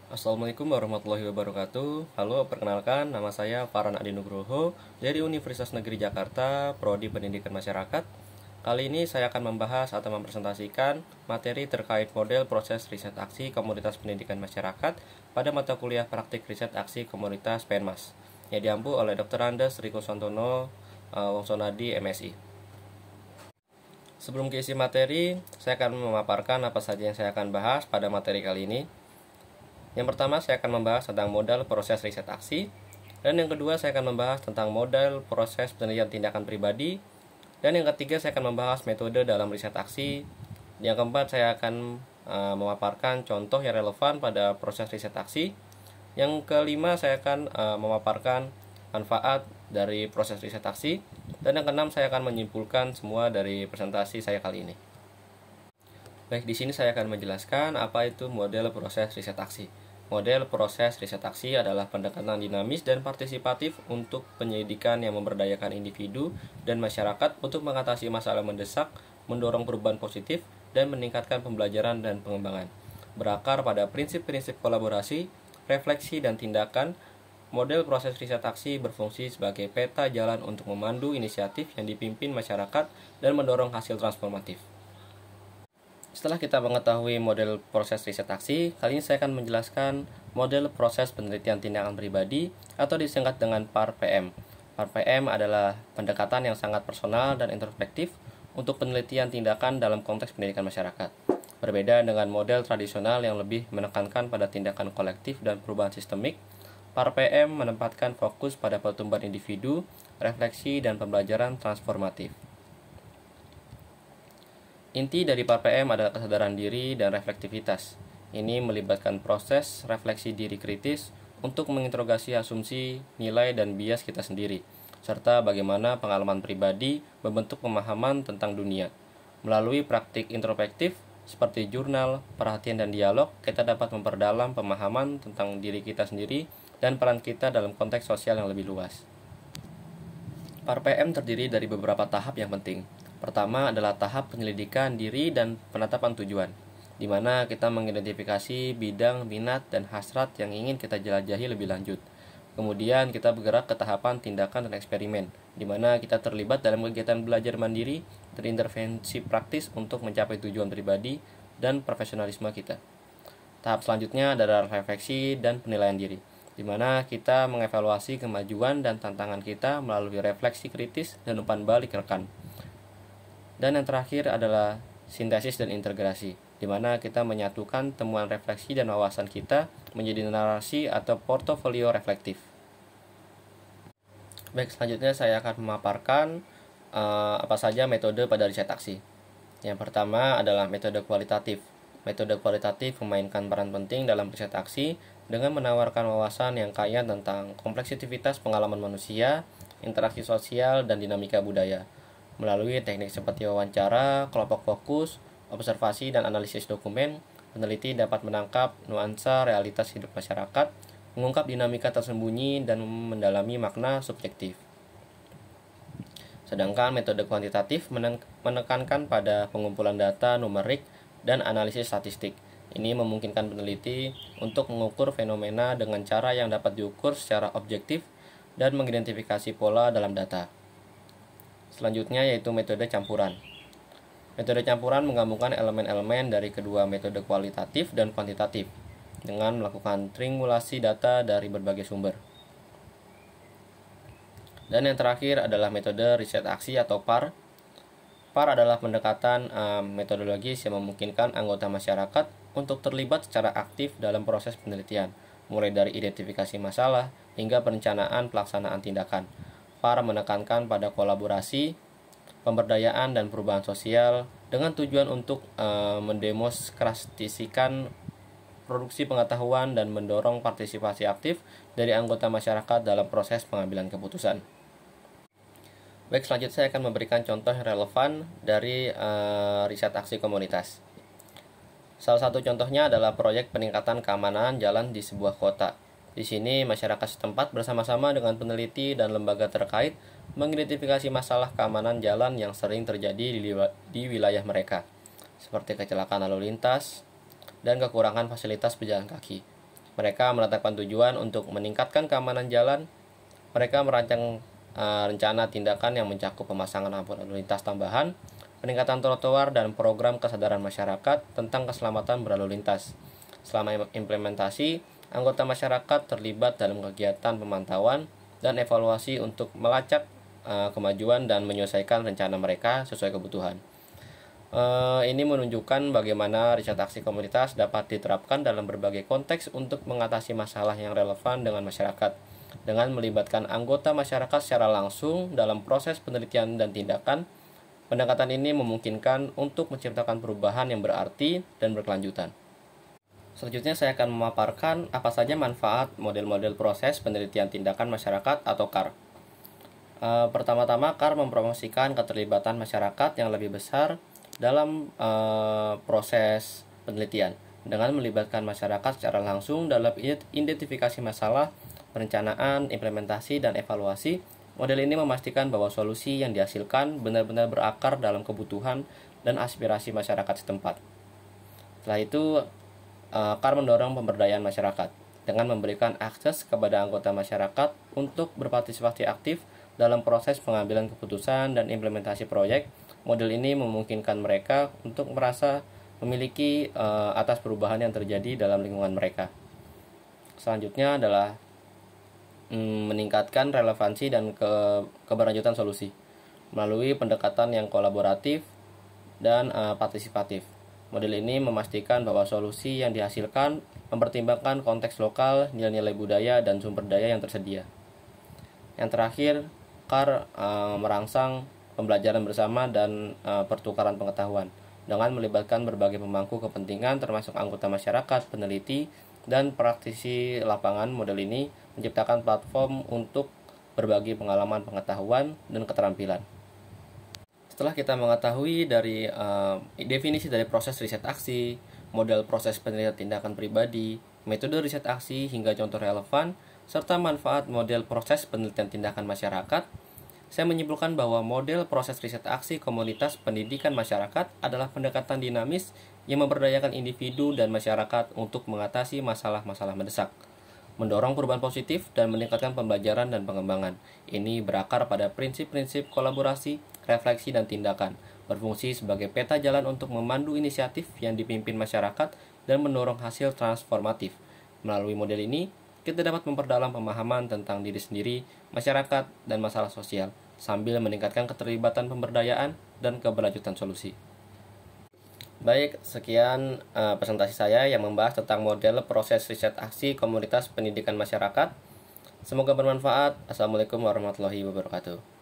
Assalamualaikum warahmatullahi wabarakatuh. Halo, perkenalkan nama saya Farhan Adi Nugroho dari Universitas Negeri Jakarta, Prodi Pendidikan Masyarakat. Kali ini saya akan membahas atau mempresentasikan materi terkait model proses riset aksi komunitas pendidikan masyarakat pada mata kuliah praktik riset aksi komunitas Penmas yang diampu oleh Dr. Andes Riko Santono Wongsonadi MSI. Sebelum ke isi materi, saya akan memaparkan apa saja yang saya akan bahas pada materi kali ini. Yang pertama, saya akan membahas tentang model proses riset aksi. Dan yang kedua, saya akan membahas tentang model proses penelitian tindakan pribadi. Dan yang ketiga, saya akan membahas metode dalam riset aksi. Yang keempat, saya akan memaparkan contoh yang relevan pada proses riset aksi. Yang kelima, saya akan memaparkan manfaat dari proses riset aksi. Dan yang keenam, saya akan menyimpulkan semua dari presentasi saya kali ini. Baik, di sini saya akan menjelaskan apa itu model proses riset aksi. Model proses riset aksi adalah pendekatan dinamis dan partisipatif untuk penyelidikan yang memberdayakan individu dan masyarakat untuk mengatasi masalah mendesak, mendorong perubahan positif, dan meningkatkan pembelajaran dan pengembangan. Berakar pada prinsip-prinsip kolaborasi, refleksi, dan tindakan, model proses riset aksi berfungsi sebagai peta jalan untuk memandu inisiatif yang dipimpin masyarakat dan mendorong hasil transformatif. Setelah kita mengetahui model proses riset aksi, kali ini saya akan menjelaskan model proses penelitian tindakan pribadi atau disingkat dengan PAR-PM. PAR-PM adalah pendekatan yang sangat personal dan introspektif untuk penelitian tindakan dalam konteks pendidikan masyarakat. Berbeda dengan model tradisional yang lebih menekankan pada tindakan kolektif dan perubahan sistemik, PAR-PM menempatkan fokus pada pertumbuhan individu, refleksi, dan pembelajaran transformatif. Inti dari PAR-PM adalah kesadaran diri dan reflektivitas. Ini melibatkan proses refleksi diri kritis untuk menginterogasi asumsi, nilai, dan bias kita sendiri, serta bagaimana pengalaman pribadi membentuk pemahaman tentang dunia. Melalui praktik introspektif seperti jurnal, perhatian, dan dialog, kita dapat memperdalam pemahaman tentang diri kita sendiri dan peran kita dalam konteks sosial yang lebih luas. PAR-PM terdiri dari beberapa tahap yang penting. Pertama adalah tahap penyelidikan diri dan penetapan tujuan, di mana kita mengidentifikasi bidang, minat, dan hasrat yang ingin kita jelajahi lebih lanjut. Kemudian kita bergerak ke tahapan tindakan dan eksperimen, di mana kita terlibat dalam kegiatan belajar mandiri dan intervensi praktis untuk mencapai tujuan pribadi dan profesionalisme kita. Tahap selanjutnya adalah refleksi dan penilaian diri, di mana kita mengevaluasi kemajuan dan tantangan kita melalui refleksi kritis dan umpan balik rekan. Dan yang terakhir adalah sintesis dan integrasi, di mana kita menyatukan temuan refleksi dan wawasan kita menjadi narasi atau portofolio reflektif. Baik, selanjutnya saya akan memaparkan apa saja metode pada riset aksi. Yang pertama adalah metode kualitatif. Metode kualitatif memainkan peran penting dalam riset aksi dengan menawarkan wawasan yang kaya tentang kompleksitas pengalaman manusia, interaksi sosial, dan dinamika budaya. Melalui teknik seperti wawancara, kelompok fokus, observasi, dan analisis dokumen, peneliti dapat menangkap nuansa realitas hidup masyarakat, mengungkap dinamika tersembunyi, dan mendalami makna subjektif. Sedangkan metode kuantitatif menekankan pada pengumpulan data numerik dan analisis statistik. Ini memungkinkan peneliti untuk mengukur fenomena dengan cara yang dapat diukur secara objektif dan mengidentifikasi pola dalam data. Selanjutnya yaitu metode campuran. Metode campuran menggabungkan elemen-elemen dari kedua metode kualitatif dan kuantitatif dengan melakukan triangulasi data dari berbagai sumber. Dan yang terakhir adalah metode riset aksi atau PAR. PAR adalah pendekatan metodologis yang memungkinkan anggota masyarakat untuk terlibat secara aktif dalam proses penelitian, mulai dari identifikasi masalah hingga perencanaan pelaksanaan tindakan. PAR menekankan pada kolaborasi, pemberdayaan, dan perubahan sosial dengan tujuan untuk mendemonstrasikan produksi pengetahuan dan mendorong partisipasi aktif dari anggota masyarakat dalam proses pengambilan keputusan. Baik, selanjutnya saya akan memberikan contoh yang relevan dari riset aksi komunitas. Salah satu contohnya adalah proyek peningkatan keamanan jalan di sebuah kota. Di sini, masyarakat setempat bersama-sama dengan peneliti dan lembaga terkait mengidentifikasi masalah keamanan jalan yang sering terjadi di wilayah mereka, seperti kecelakaan lalu lintas dan kekurangan fasilitas pejalan kaki. Mereka menetapkan tujuan untuk meningkatkan keamanan jalan. Mereka merancang rencana tindakan yang mencakup pemasangan lampu lalu lintas tambahan, peningkatan trotoar, dan program kesadaran masyarakat tentang keselamatan berlalu lintas. Selama implementasi, anggota masyarakat terlibat dalam kegiatan pemantauan dan evaluasi untuk melacak kemajuan dan menyelesaikan rencana mereka sesuai kebutuhan. Ini menunjukkan bagaimana riset aksi komunitas dapat diterapkan dalam berbagai konteks untuk mengatasi masalah yang relevan dengan masyarakat. Dengan melibatkan anggota masyarakat secara langsung dalam proses penelitian dan tindakan, pendekatan ini memungkinkan untuk menciptakan perubahan yang berarti dan berkelanjutan. Selanjutnya saya akan memaparkan apa saja manfaat model-model proses penelitian tindakan masyarakat atau CAR. Pertama-tama, CAR mempromosikan keterlibatan masyarakat yang lebih besar dalam proses penelitian. Dengan melibatkan masyarakat secara langsung dalam identifikasi masalah, perencanaan, implementasi, dan evaluasi, model ini memastikan bahwa solusi yang dihasilkan benar-benar berakar dalam kebutuhan dan aspirasi masyarakat setempat. Setelah itu, CAR mendorong pemberdayaan masyarakat dengan memberikan akses kepada anggota masyarakat untuk berpartisipasi aktif dalam proses pengambilan keputusan dan implementasi proyek. Model ini memungkinkan mereka untuk merasa memiliki atas perubahan yang terjadi dalam lingkungan mereka. Selanjutnya adalah meningkatkan relevansi dan keberlanjutan solusi melalui pendekatan yang kolaboratif dan partisipatif. Model ini memastikan bahwa solusi yang dihasilkan mempertimbangkan konteks lokal, nilai-nilai budaya, dan sumber daya yang tersedia. Yang terakhir, CAR merangsang pembelajaran bersama dan pertukaran pengetahuan dengan melibatkan berbagai pemangku kepentingan termasuk anggota masyarakat, peneliti, dan praktisi lapangan. Model ini menciptakan platform untuk berbagi pengalaman, pengetahuan, dan keterampilan. Setelah kita mengetahui dari definisi dari proses riset aksi, model proses penelitian tindakan pribadi, metode riset aksi hingga contoh relevan, serta manfaat model proses penelitian tindakan masyarakat, saya menyimpulkan bahwa model proses riset aksi komunitas pendidikan masyarakat adalah pendekatan dinamis yang memberdayakan individu dan masyarakat untuk mengatasi masalah-masalah mendesak, mendorong perubahan positif, dan meningkatkan pembelajaran dan pengembangan. Ini berakar pada prinsip-prinsip kolaborasi, refleksi, dan tindakan, berfungsi sebagai peta jalan untuk memandu inisiatif yang dipimpin masyarakat dan mendorong hasil transformatif. Melalui model ini, kita dapat memperdalam pemahaman tentang diri sendiri, masyarakat, dan masalah sosial, sambil meningkatkan keterlibatan pemberdayaan dan keberlanjutan solusi. Baik, sekian presentasi saya yang membahas tentang model proses riset aksi komunitas pendidikan masyarakat. Semoga bermanfaat. Assalamualaikum warahmatullahi wabarakatuh.